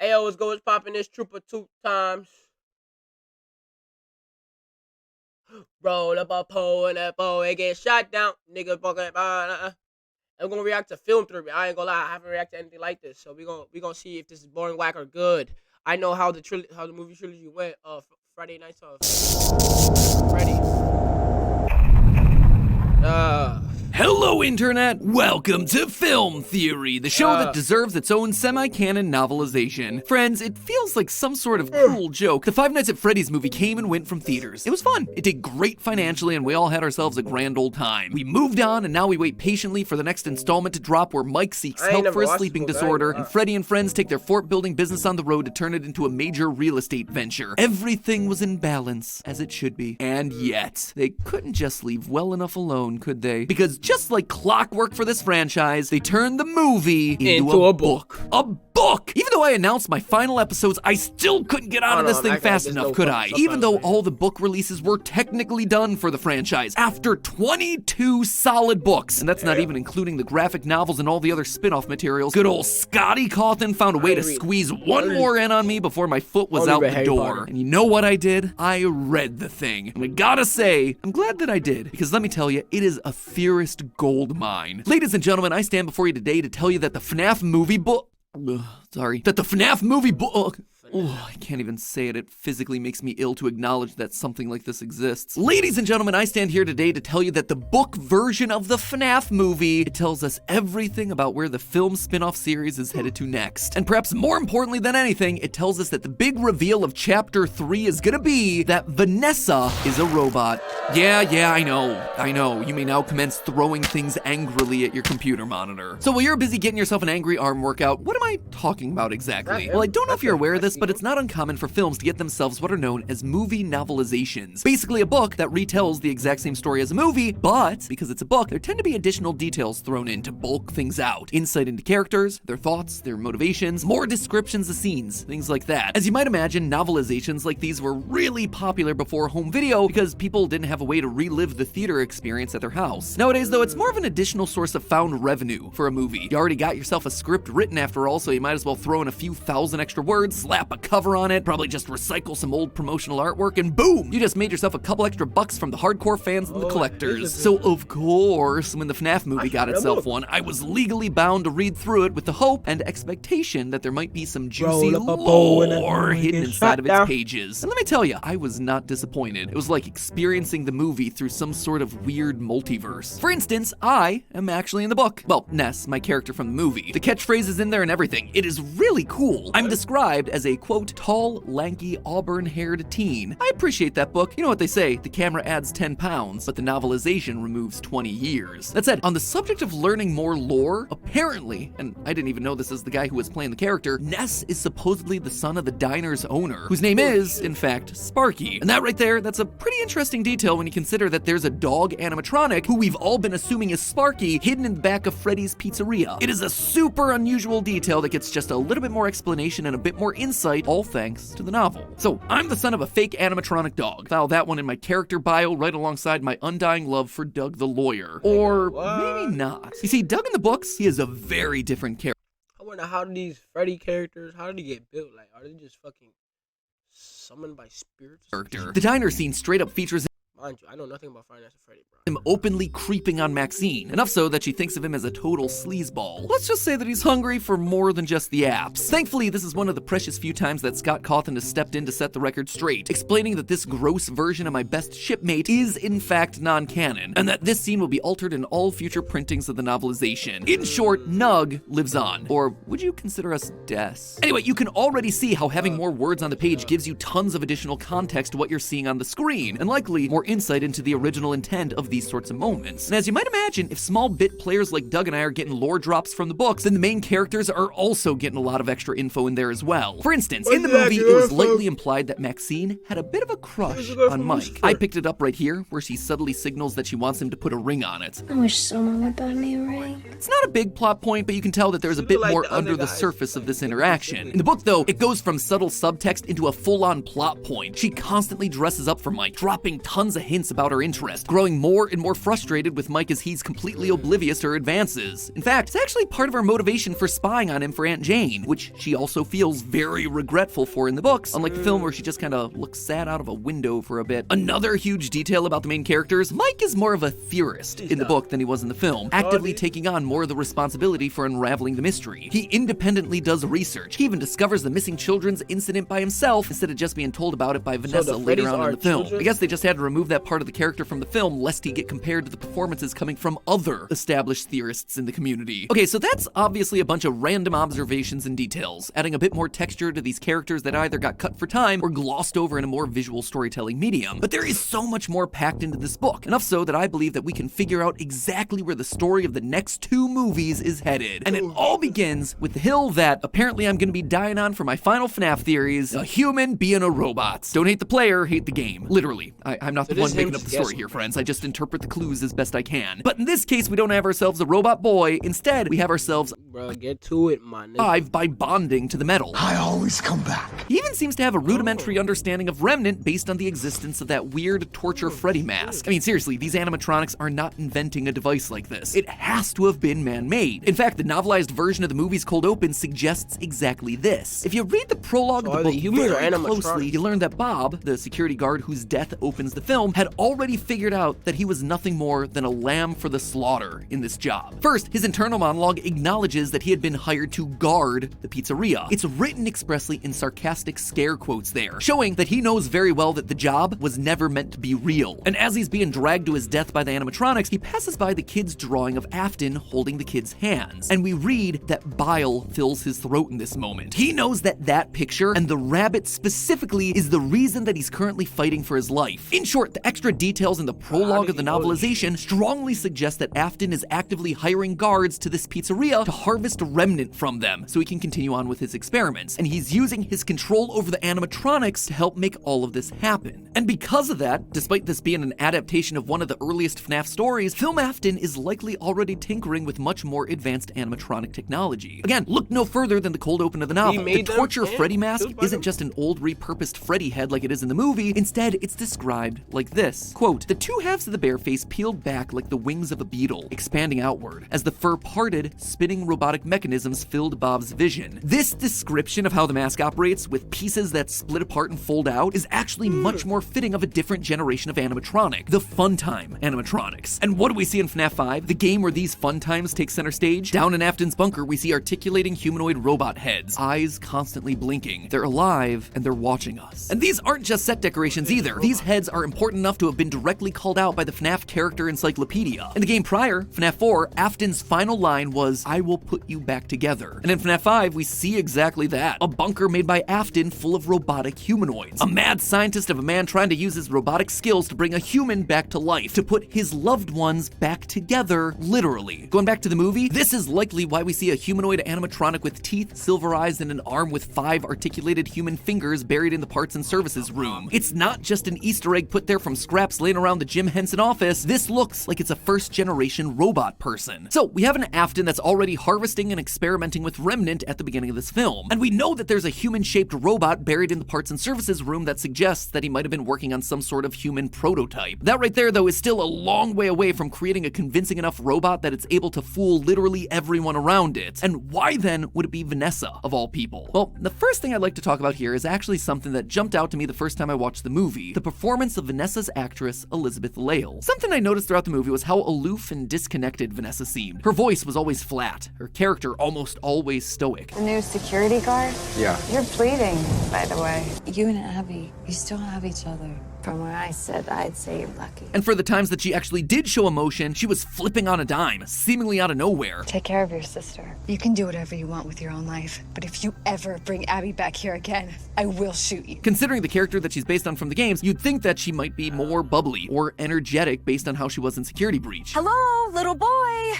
Ayo, what's going popping this Troopa2 times? Roll up a pole and that pole and get shot down. Nigga fucking I'm gonna react to film theory. I ain't gonna lie, I haven't reacted to anything like this. So we gonna see if this is boring, whack, or good. I know how the movie trilogy went. Friday Nights Freddy. Hello, Internet! Welcome to Film Theory, the show that deserves its own semi-canon novelization. Friends, it feels like some sort of cruel joke. The Five Nights at Freddy's movie came and went from theaters. It was fun. It did great financially, and we all had ourselves a grand old time. We moved on, and now we wait patiently for the next installment to drop where Mike seeks help for a sleeping disorder, and Freddy and friends take their fort-building business on the road to turn it into a major real estate venture. Everything was in balance, as it should be. And yet, they couldn't just leave well enough alone, could they? Because just like clockwork for this franchise, they turned the movie into a book. A book! Even though I announced my final episodes, I still couldn't get out of this thing fast enough, could I? Even though all the book releases were technically done for the franchise, after 22 solid books. And that's not even including the graphic novels and all the other spin-off materials. Good old Scotty Cawthon found a way to squeeze one more in on me before my foot was out the door. And you know what I did? I read the thing. And I gotta say, I'm glad that I did, because let me tell you, it is a theorist gold mine. Ladies and gentlemen, I stand before you today to tell you that the FNAF movie book... That the FNAF movie book... Oh, I can't even say it. It physically makes me ill to acknowledge that something like this exists. Ladies and gentlemen, I stand here today to tell you that the book version of the FNAF movie, it tells us everything about where the film spin-off series is headed to next. And perhaps more importantly than anything, it tells us that the big reveal of Chapter 3 is gonna be that Vanessa is a robot. Yeah, I know. You may now commence throwing things angrily at your computer monitor. So while you're busy getting yourself an angry arm workout, what am I talking about exactly? Well, I don't know if you're aware of this, but it's not uncommon for films to get themselves what are known as movie novelizations. Basically a book that retells the exact same story as a movie, but because it's a book, there tend to be additional details thrown in to bulk things out. Insight into characters, their thoughts, their motivations, more descriptions of scenes, things like that. As you might imagine, novelizations like these were really popular before home video because people didn't have a way to relive the theater experience at their house. Nowadays, though, it's more of an additional source of found revenue for a movie. You already got yourself a script written after all, so you might as well throw in a few thousand extra words, slap a cover on it, probably just recycle some old promotional artwork, and boom! You just made yourself a couple extra bucks from the hardcore fans and the collectors. So of course, when the FNAF movie got itself one, I was legally bound to read through it with the hope and expectation that there might be some juicy lore hidden inside of its pages. And let me tell you, I was not disappointed. It was like experiencing the movie through some sort of weird multiverse. For instance, I am actually in the book. Well, Ness, my character from the movie. The catchphrase is in there and everything. It is really cool. I'm described as a, quote, tall, lanky, auburn-haired teen. I appreciate that book. You know what they say, the camera adds 10 pounds, but the novelization removes 20 years. That said, on the subject of learning more lore, apparently, and I didn't even know this as the guy who was playing the character, Ness is supposedly the son of the diner's owner, whose name is, in fact, Sparky. And that right there, that's a pretty interesting detail when you consider that there's a dog animatronic who we've all been assuming is Sparky hidden in the back of Freddy's Pizzeria. It is a super unusual detail that gets just a little bit more explanation and a bit more insight, all thanks to the novel. So, I'm the son of a fake animatronic dog. File that one in my character bio right alongside my undying love for Doug the lawyer. Or maybe not. You see, Doug in the books, he is a very different character. I wonder how do these Freddy characters, how do they get built? Like, are they just fucking summoned by spirits? The diner scene straight up features Mind you, I know nothing about Five Nights at Freddy, bro. him openly creeping on Maxine, enough so that she thinks of him as a total sleazeball. Let's just say that he's hungry for more than just the apps. Thankfully, this is one of the precious few times that Scott Cawthon has stepped in to set the record straight, explaining that this gross version of my best shipmate is in fact non-canon, and that this scene will be altered in all future printings of the novelization. In short, Nug lives on. Or would you consider us Des? Anyway, you can already see how having more words on the page gives you tons of additional context to what you're seeing on the screen, and likely more insight into the original intent of these sorts of moments. And as you might imagine, if small bit players like Doug and I are getting lore drops from the books, then the main characters are also getting a lot of extra info in there as well. For instance, in the movie, it was lightly implied that Maxine had a bit of a crush on Mike. I picked it up right here, where she subtly signals that she wants him to put a ring on it. I wish someone would buy me a ring. It's not a big plot point, but you can tell that there's a bit more under the surface of this interaction. In the book, though, it goes from subtle subtext into a full-on plot point. She constantly dresses up for Mike, dropping tons of Vanessa hints about her interest, growing more and more frustrated with Mike as he's completely oblivious to her advances. In fact, it's actually part of her motivation for spying on him for Aunt Jane, which she also feels very regretful for in the books, unlike the film where she just kind of looks sad out of a window for a bit. Another huge detail about the main characters, Mike is more of a theorist in the book than he was in the film, actively taking on more of the responsibility for unraveling the mystery. He independently does research. He even discovers the missing children's incident by himself instead of just being told about it by Vanessa later on in the film. I guess they just had to remove that part of the character from the film lest he get compared to the performances coming from other established theorists in the community. Okay, so that's obviously a bunch of random observations and details, adding a bit more texture to these characters that either got cut for time or glossed over in a more visual storytelling medium. But there is so much more packed into this book, enough so that I believe that we can figure out exactly where the story of the next 2 movies is headed. And it all begins with the hill that apparently I'm gonna be dying on for my final FNAF theories, a human being a robot. Don't hate the player, hate the game. Literally. I'm not the one making up the story here, friends. I just interpret the clues as best I can. But in this case, we don't have ourselves a robot boy. Instead, we have ourselves bro, get to it, my nigga. By bonding to the metal. I always come back. He even seems to have a rudimentary understanding of Remnant based on the existence of that weird torture Freddy mask. I mean, seriously, these animatronics are not inventing a device like this. It has to have been man-made. In fact, the novelized version of the movie's Cold Open suggests exactly this. If you read the prologue of the book very closely, you learn that Bob, the security guard whose death opens the film, had already figured out that he was nothing more than a lamb for the slaughter in this job. First, his internal monologue acknowledges that he had been hired to guard the pizzeria. It's written expressly in sarcastic scare quotes there, showing that he knows very well that the job was never meant to be real. And as he's being dragged to his death by the animatronics, he passes by the kid's drawing of Afton holding the kid's hands. And we read that bile fills his throat in this moment. He knows that that picture, and the rabbit specifically, is the reason that he's currently fighting for his life. In short, the extra details in the prologue of the novelization strongly suggest that Afton is actively hiring guards to this pizzeria to harvest remnant from them so he can continue on with his experiments. And he's using his control over the animatronics to help make all of this happen. And because of that, despite this being an adaptation of one of the earliest FNAF stories, Film Afton is likely already tinkering with much more advanced animatronic technology. Again, look no further than the cold open of the novel. The torture Freddy mask isn't just an old repurposed Freddy head like it is in the movie. Instead, it's described like this. Quote, "The 2 halves of the bear face peeled back like the wings of a beetle, expanding outward. As the fur parted, spinning robotic mechanisms filled Bob's vision." This description of how the mask operates, with pieces that split apart and fold out, is actually much more fitting of a different generation of animatronic, the Funtime animatronics. And what do we see in FNAF 5? The game where these Funtimes take center stage? Down in Afton's bunker, we see articulating humanoid robot heads, eyes constantly blinking. They're alive, and they're watching us. And these aren't just set decorations either. These heads are important enough to have been directly called out by the FNAF character encyclopedia. In the game prior, FNAF 4, Afton's final line was, "I will put you back together." And in FNAF 5, we see exactly that. A bunker made by Afton full of robotic humanoids. A mad scientist of a man trying to use his robotic skills to bring a human back to life, to put his loved ones back together, literally. Going back to the movie, this is likely why we see a humanoid animatronic with teeth, silver eyes, and an arm with 5 articulated human fingers buried in the parts and services room. It's not just an Easter egg put there from scraps laying around the Jim Henson office. This looks like it's a first-generation robot person. So we have an Afton that's already harvesting and experimenting with Remnant at the beginning of this film. And we know that there's a human-shaped robot buried in the parts and services room that suggests that he might have been working on some sort of human prototype. That right there, though, is still a long way away from creating a convincing enough robot that it's able to fool literally everyone around it. And why then would it be Vanessa, of all people? Well, the first thing I'd like to talk about here is actually something that jumped out to me the first time I watched the movie: the performance of Vanessa's actress, Elizabeth Lale. Something I noticed throughout the movie was how aloof and disconnected Vanessa seemed. Her voice was always flat, her character almost always stoic. The new security guard? Yeah. You're bleeding, by the way. You and Abby, you still have each other. From where I sit, I'd say you're lucky. And for the times that she actually did show emotion, she was flipping on a dime, seemingly out of nowhere. Take care of your sister. You can do whatever you want with your own life, but if you ever bring Abby back here again, I will shoot you. Considering the character that she's based on from the games, you'd think that she might be more bubbly or energetic based on how she was in Security Breach. Hello, little boy.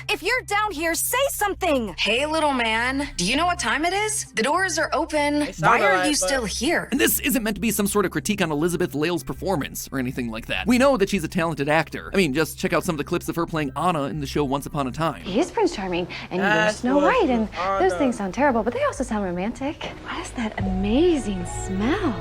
If you're down here, say something. Hey, little man. Do you know what time it is? The doors are open. Why are you still here? And this isn't meant to be some sort of critique on Elizabeth Lale's performance or anything like that. We know that she's a talented actor. I mean, just check out some of the clips of her playing Anna in the show Once Upon a Time. He is Prince Charming, and you're Snow White, and those things sound terrible, but they also sound romantic. What is that amazing smell?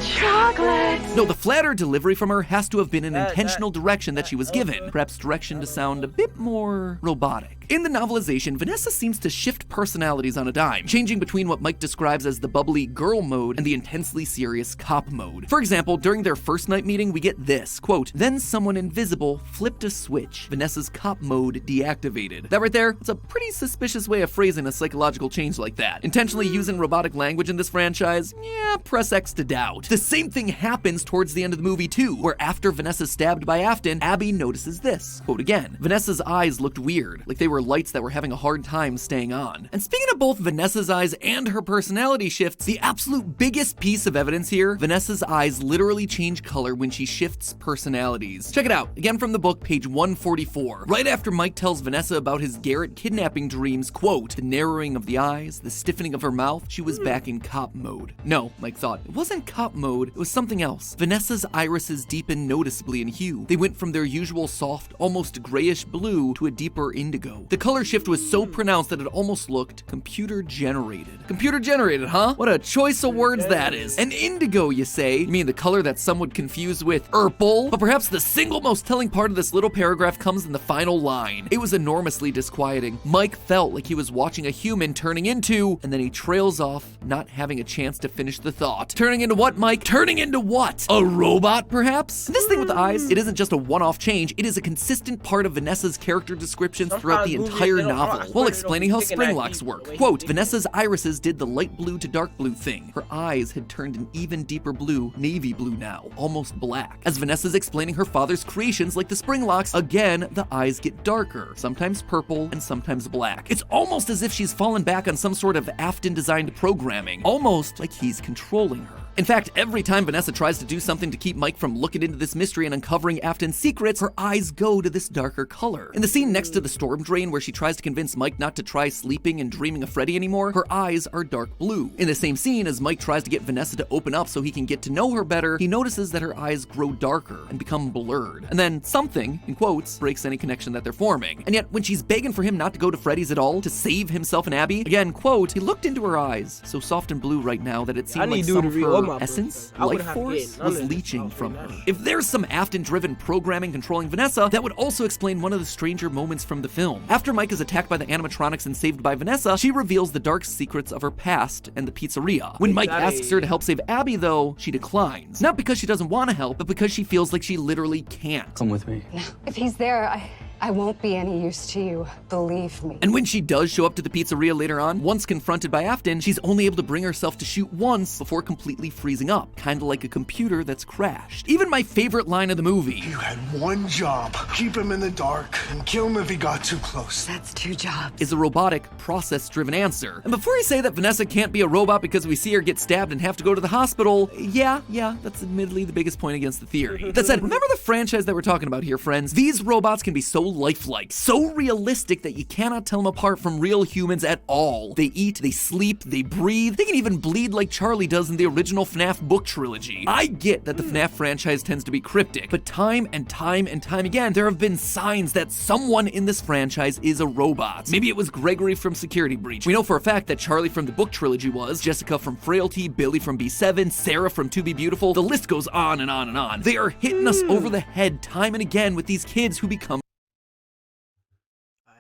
Chocolate. No, the flatter delivery from her has to have been an intentional direction that she was given, perhaps direction to sound a bit more robotic. In the novelization, Vanessa seems to shift personalities on a dime, changing between what Mike describes as the bubbly girl mode and the intensely serious cop mode. For example, during their first night meeting, we get this, quote, "Then someone invisible flipped a switch. Vanessa's cop mode deactivated." That right there, it's a pretty suspicious way of phrasing a psychological change like that. Intentionally using robotic language in this franchise? Yeah, press X to doubt. The same thing happens towards the end of the movie too, where after Vanessa's stabbed by Afton, Abby notices this, quote again, "Vanessa's eyes looked weird, like they were lights that were having a hard time staying on." And speaking of both Vanessa's eyes and her personality shifts, the absolute biggest piece of evidence here, Vanessa's eyes literally change color when she shifts personalities. Check it out, again from the book, page 144. Right after Mike tells Vanessa about his Garrett kidnapping dreams, quote, "The narrowing of the eyes, the stiffening of her mouth, she was back in cop mode." No, Mike thought, it wasn't cop mode, it was something else. Vanessa's irises deepened noticeably in hue. They went from their usual soft, almost grayish blue to a deeper indigo. The color shift was so pronounced that it almost looked computer generated. Computer generated, huh? What a choice of words that is. An indigo, you say? You mean the color that some would confuse with purple? But perhaps the single most telling part of this little paragraph comes in the final line. It was enormously disquieting. Mike felt like he was watching a human turning into, and then he trails off, not having a chance to finish the thought. Turning into what, Mike? Turning into what? A robot, perhaps? This thing with the eyes, it isn't just a one-off change, it is a consistent part of Vanessa's character descriptions throughout the entire novel, while explaining how spring locks work. Quote, "Vanessa's irises did the light blue to dark blue thing. Her eyes had turned an even deeper blue, navy blue now, almost black. As Vanessa's explaining her father's creations like the spring locks, again, the eyes get darker, sometimes purple and sometimes black. It's almost as if she's fallen back on some sort of Afton-designed programming, almost like he's controlling her. In fact, every time Vanessa tries to do something to keep Mike from looking into this mystery and uncovering Afton's secrets, her eyes go to this darker color. In the scene next to the storm drain where she tries to convince Mike not to try sleeping and dreaming of Freddy anymore, her eyes are dark blue. In the same scene, as Mike tries to get Vanessa to open up so he can get to know her better, he notices that her eyes grow darker and become blurred. And then something, in quotes, breaks any connection that they're forming. And yet, when she's begging for him not to go to Freddy's at all, to save himself and Abby, again, quote, "He looked into her eyes, so soft and blue right now that it seemed like some of her essence, life force, was leaching from her." If there's some Afton-driven programming controlling Vanessa, that would also explain one of the stranger moments from the film. After Mike is attacked by the animatronics and saved by Vanessa, she reveals the dark secrets of her past and the pizzeria. When Mike asks her to help save Abby, though, she declines. Not because she doesn't want to help, but because she feels like she literally can't. Come with me. If he's there, I won't be any use to you, believe me. And when she does show up to the pizzeria later on, once confronted by Afton, she's only able to bring herself to shoot once before completely freezing up, kinda like a computer that's crashed. Even my favorite line of the movie, "You had one job, keep him in the dark and kill him if he got too close." That's 2 jobs. is a robotic, process-driven answer. And before you say that Vanessa can't be a robot because we see her get stabbed and have to go to the hospital, yeah, that's admittedly the biggest point against the theory. That said, remember the franchise that we're talking about here, friends? These robots can be so lifelike, so realistic that you cannot tell them apart from real humans at all. They eat, they sleep, they breathe, they can even bleed like Charlie does in the original FNAF book trilogy. I get that the FNAF franchise tends to be cryptic, but time and time again, there have been signs that someone in this franchise is a robot. Maybe it was Gregory from Security Breach. We know for a fact that Charlie from the book trilogy was, Jessica from Frailty, Billy from B7, Sarah from To Be Beautiful, the list goes on and on and on. They are hitting us over the head time and again with these kids who become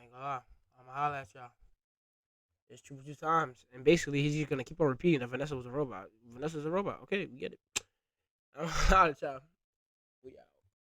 I'ma holla at y'all. It's true 2 times. And basically, he's just gonna keep on repeating that Vanessa was a robot. Vanessa's a robot. Okay, we get it. I'ma holla at y'all.